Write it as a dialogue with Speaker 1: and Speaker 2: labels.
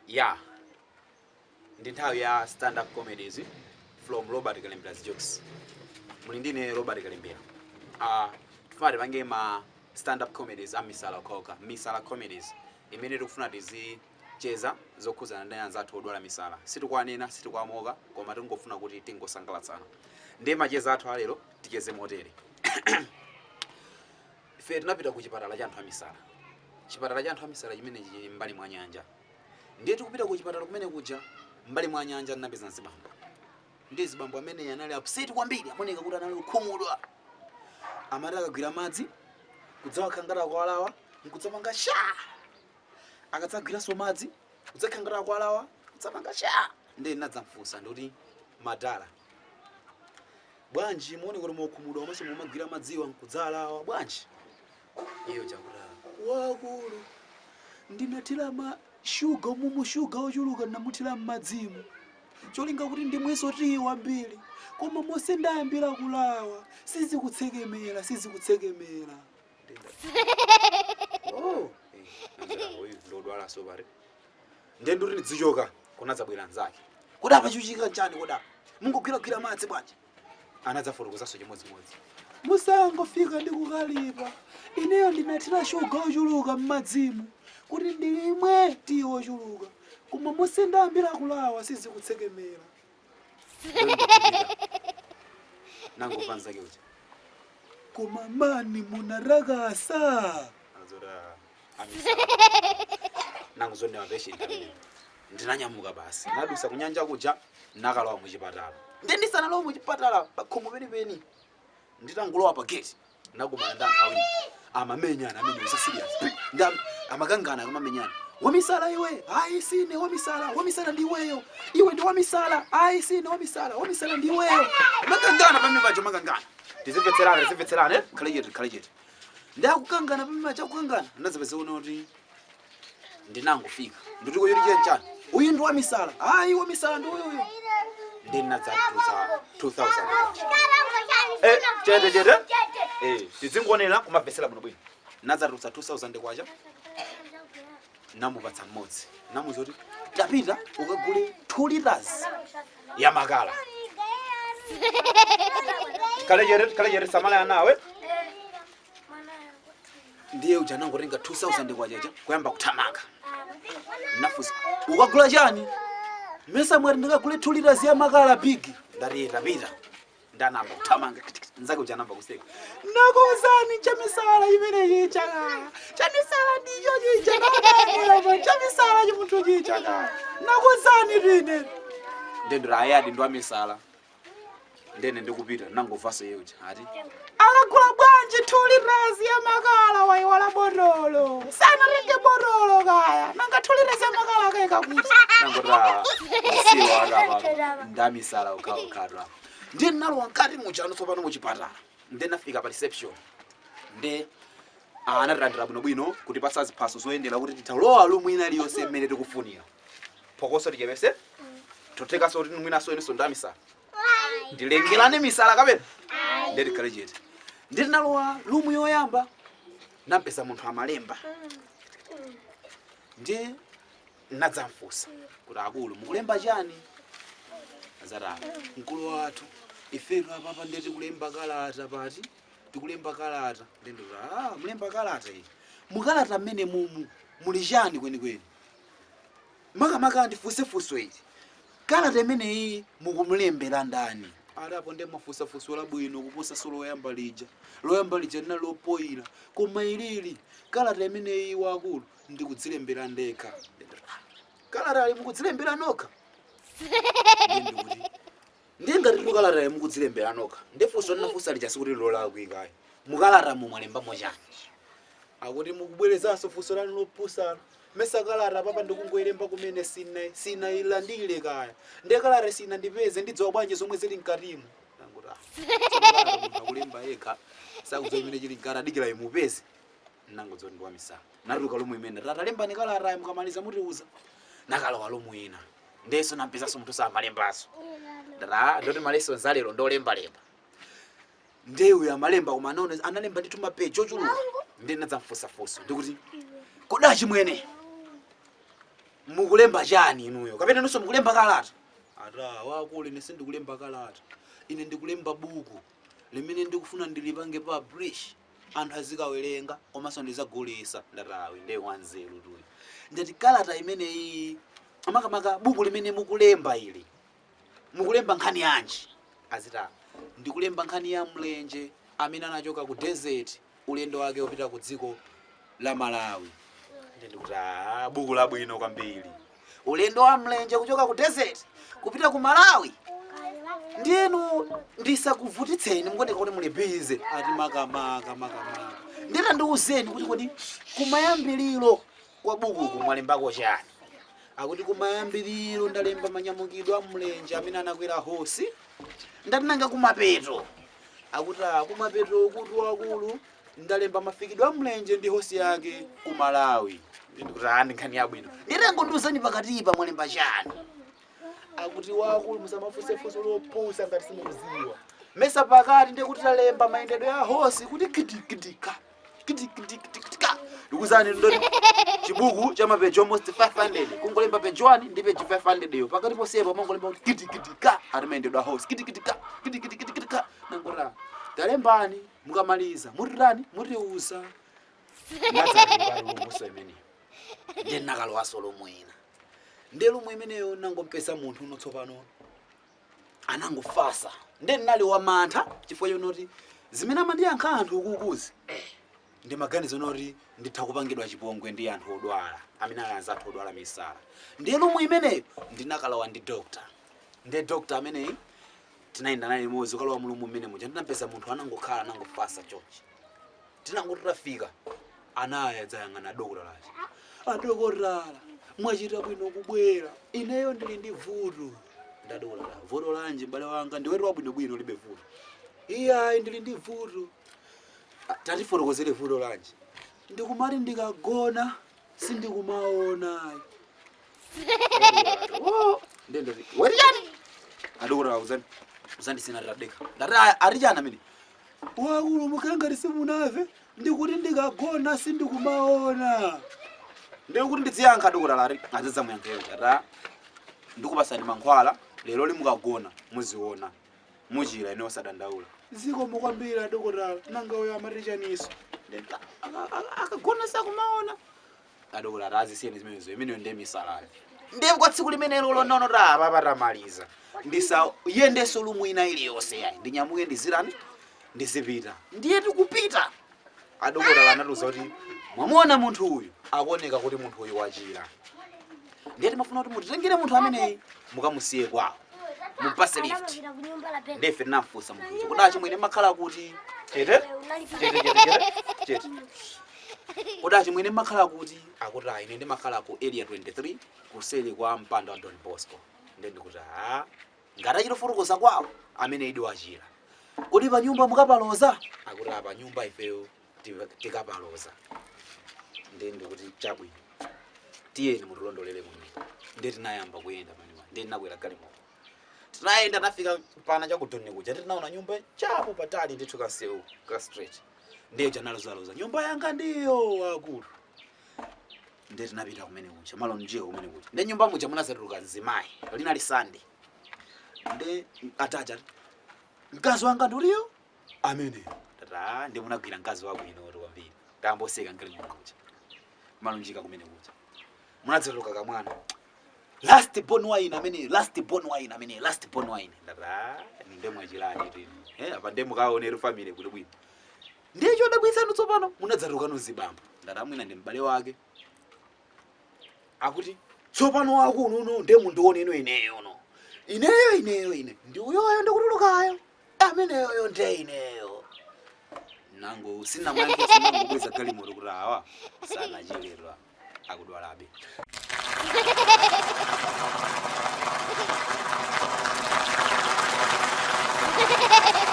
Speaker 1: Yeah. Ndi nthawi ya stand up comedies from Robert Kalembera's jokes. Mulindine Robert Kalembera. Tufari pange ma stand up comedies amisala koka, misala comedies. Imene tikufuna tizicheza zokhuzana ndi anzathu odwala misala. Sitikwanena, sitikwamoka, koma tingofuna kuti tingosangalatsana. Ndi macheza athu alero ticheze motere. Ife tinapita ku chipatala cha anthu amisala. Chipatala cha anthu amisala chimene chili mbali mwa nyanja. Ndiye tikupita ku chipatala kumene kuja mbali mwa nyanja ndinapeza nzibambo. Ndi zibambo amene anali upset kwambiri, amoneka kuti anali kukhumudwa. Amati akagwira madzi kudzawakhangata kwalawa nkudzapanga sha. Akadzagwiranso madzi kudzakhangata kwalawa kudzapanga sha. Ndiye ndinadzamfunsa ndikuti madala, bwanji muone kuti mukhumudwa komanso mumagwira madziwa nkudzalawa bwanji? Iyo chakuti wakulu ndinathira shuga mumu shuga ochuluka ndamutira m'madzimu cholinga kuti ndimweso tiwa mbiri koma mose ndayambira kulawa sizikutsekemera. Oh oyi ndodwala so bare ndendo kuti ndidzichoka kunadzabwera nzake kuti apa chuchika nchani kuti mungogwira madzi bwanji anadzafotokozaso chimodzimodzi. Musangofika ndikukalipa ineyo ndinathira shuga ochuluka m'madzimu kuti ndilimwe tiwo ochuluka koma mose ndayambira kulawa sizikutsekemera. Nangopa nzake uja koma mani munarakasa azora amisala nangozonde mapeshenti amene ndinanyamuka basi nadusa kunyanja kuja nakalowa muchipatala. Ndisanalowa muchipatala pakhomo penipeni nditangulowa pa gate nakumana ndi anthu awiri amamenyana amene usa serious nda amakangana kumamenyana. Wamisala iwe, ayi sine wamisala ndiweyo. Iwe ndi wamisala, ayi sine wamisala ndiweyo. Makangana pamene pacho makangana. Tizimvetserana, khalejeti. Ndakukangana pamene pacho kukangana. Ndazapeza kuti ndinangofika. Nditiko yori chenchana. Uyu ndi wamisala, ayi wamisala ndiweyo. Ndinadzatuza 2000. Chete. Tizingonera kumabvesera muno bwino. Nadzatuza 2000 kwacha. Namupatsa mmodzi. Namuzoti ndapita ukagule 2 liters ya makala. Kalejere samala nawe. Ndiye uja nangotenga 2000 kwacha kuyamba kuthamanga. Nafusa ukagula chani? Mesa mwari ndikagule 2 liters ya makala big. Ndapita. Ndanamba kuthamanga nzake uja namba kuseka. Nakuzani chamisala imene yichaka. Chamisala ndiyo yichaka. Chamisala chimuntu yichaka. Nakuzani rine. Ndendra ayadi ndo amisala. Ndene ndikupita nangovasa yeuje ati akagula bwanji 2 liters ya makala waiwala botolo. Sana ringe botolo kaya. Nanga 2 liters ya makala kaeka kuti. Nangora siwa akaba ndamisala ukakadwa. Ndiye nalo nkati muchano tsopano muchipatala. Ndiye nafika pa reception. Ndiye anatirandira bwino kuti pasazi phaso zoyendera kuti titalowa lomwe ina liyonse mmene tikufunira. Phokoso tikepese. Toteka so kuti mwina so eniso ndamisala. Ndilengelane misala kapena. Ndiye kalejeti. Ndiye nalowa lumu yoyamba. Nampesa munthu amalemba. Ndiye nadzamfusa kuti akulu mukulemba chani? Azara mkulu wathu ifetu apa ndeti kulemba kalata pati tikulemba kalata ndendo mulemba kalata iyi mukalata mmene mumu muli chani kwenikweni makamaka ndifusefuso iti kalata imene iyi mukumulembera ndani alapo ndi mafusafuso labwino kuposa solo loyamba lija linalopoyira koma ilili kalata imene iyi wakulu ndikudzilembera ndekha. Kalata ali mukudzilembera nokha Ndinga tilukalata mukudzilembera nokha. Ndefunso ndinafunsa lichasi kuti lola kuikayo. Mukalata mumwalemba mochani. Akuti mukubwerezaso funso lanu lopusana. Mesa kalata papa ndikungoilemba kumene sina ilandile kaya. Ndekalata sina ndipeze ndidziwa bwanji zomwe zili mkatimu. Nanguti munthu akulemba yekha. Sakudziwa imene chili mkati dikira imupeze. Nangodzo ndi wamisala. Natuluka lomwe imene tatalemba ni kalata mukamaliza mutiuza. Nakalowa lomwe ina. Ndeso nampeza munthu samalembaso. Ndoti maleso nzalero ndolemba. Ndewu ya malemba koma analemba nditu mapeji ochuluka. Ndine nadzamfusa ndikuti kodachi mwene mukulemba chani inuyo kapena nunso mukulemba kalata ata wakule ine sindikulemba kalata ine ndikulemba buku limene ndikufuna ndilipange publish anthu azikawerenga komanso ndizagulisa ndatawi nde wanzeru tuyo ndati kalata imene iyi amakamaka buku limene mukulemba ili mukulemba nkhani yanji azita ndikulemba nkhani ya mlenje amene anachoka ku desert ulendo wake upita ku dziko la Malawi ndikuti buku labwino kwambiri ulendo wa mlenje kuchoka ku desert kupita ku Malawi ndinu ndisakuvutitseni mukone kuti muli busy ati makamaka ndita ndiuzeni kuti kodi kumayambiliro kwa buku kumwalembako chani akuti kumayambiliro ndalemba manyamukidwe a mlenje amene anakwera hosi ndatinanga kumapeto akuti kumapeto kuti wakulu ndalemba mafikidwe a mlenje ndi hosi yake ku Malawi ndikuti nkhani yabwino nditangondiuzani pakatipa mwalemba chani akuti wakulu musamafusefuso lopusa ngati simukuziwa mesa pakati ndikuti talemba mayendedwe ya hosi kuti kitikidika ndikuzani ndoti chibuku cha mapeji almost 500 kungolemba page 1 ndi page 500 yo pakati posepa mongolemba kuti kitikidika ati mayendedwe ya hosi kitikidika nangora talembani mukamaliza mutirani mutiuza ngazalumbuso imene ndinakalo wasolo mwina ndelo mwemeneyo nangompesa munthu uno tsopano anangofasa ndinali wa mantha chifukwa yonoti zimene amandiyankha anthu ukukuzi ndi maganizo noti nditha kupangidwa chipongwe ndi anthu odwala amene alanza anthu odwala misala ndelo mwemeneyo ndinakalawa ndi doctor ameneyi tinayenda naye mozi ukalowa mulungu mmene muja ndinampesa munthu anangokhala anangofasa chonchi tinangoti tafika anaya dzayang'ana dokotala lachi adokotala mwachita bwino kubwera ineyo ndili ndi vuto ndadokotala vuto lanje bale wanga ndiwetu wabwinobwino libe vuto iyayi ndili ndi vuto tatifotokozere vuto lanje ndikumati ndikagona sindikumaona ndendoti wechani adokotala uzandisina radeka ndati arichana mene wakulu mukangati simunave ndikuti ndikagona sindikumaona ndikuti ndidziyankha dokotala ari aziza muyankheyo ata ndikupasani mankhwala lero limukagona muziona muchira ine osadandaula ziko mukwambira dokotala nanga uyo amatichaniso akagona sakumaona adokotala azisiyeni zimenezo imeneyo ndiye misalayo ndiye kwa tsiku limenelo lonono papatamaliza ndisa yendeso lumwina iliyonse yayi ndinyamuke ndizirani ndizipita ndiye tikupita adokotala anatuza kuti mwamuona munthu uyu akuoneka kuti munthu uyu wachira ndiye timafuna kuti mutitengere munthu ameneyi mukamusiye kwawo mupase lift ndefe tinamfunsa munthu kudachi mwene makhala kuti chete kudachi mwene makhala kuti akuti ine ndimakhala ku area 23 kuseli kwa mpanda wa Don Bosco ndikuti ngati chilofurukoza kwawo amene idi wachira kuti pa nyumba mukapaloza akuti pa nyumba ifeyo tikapaloza ndikuti chabwino tiyeni mutulondolere kuno ndiye tinayamba kuyenda panyuma ndiye tinakwera galimoto tinayenda nafika pana chakudoni kuja tinaona nyumba chapo patali ndithu kasewu ka straight ndiye janaloza nyumba yanga ndiyo wakulu ndiye tinapita kumene kuja malo njiko kumene kuja ndiye nyumba muja munazatuluka nzimayi linali Sunday ndiye ataja mkazi wanga ndiuliyo amene tata ndiye munagwira mkazi wako ino kwambiri tamboseka ngale nyumba kuja malo njika kumene kuja munazatuluka kamwana last born wine ndata ndemwe chilani tini apa ndemo kaonera family kuti bwino ndiye choda bwisanu tsopano munadzatuka nozibamba ndata mwina ndi mbale wake akuti tsopano wako uno ndemo ndione ineyo no ineyo ndi uyoyo ndikutulukayo ameneyo ndiye ineyo nango sina mwanzo sinango kweza galimoto kuti awa sana chilerwa akudwalabe
Speaker 2: Hehehehe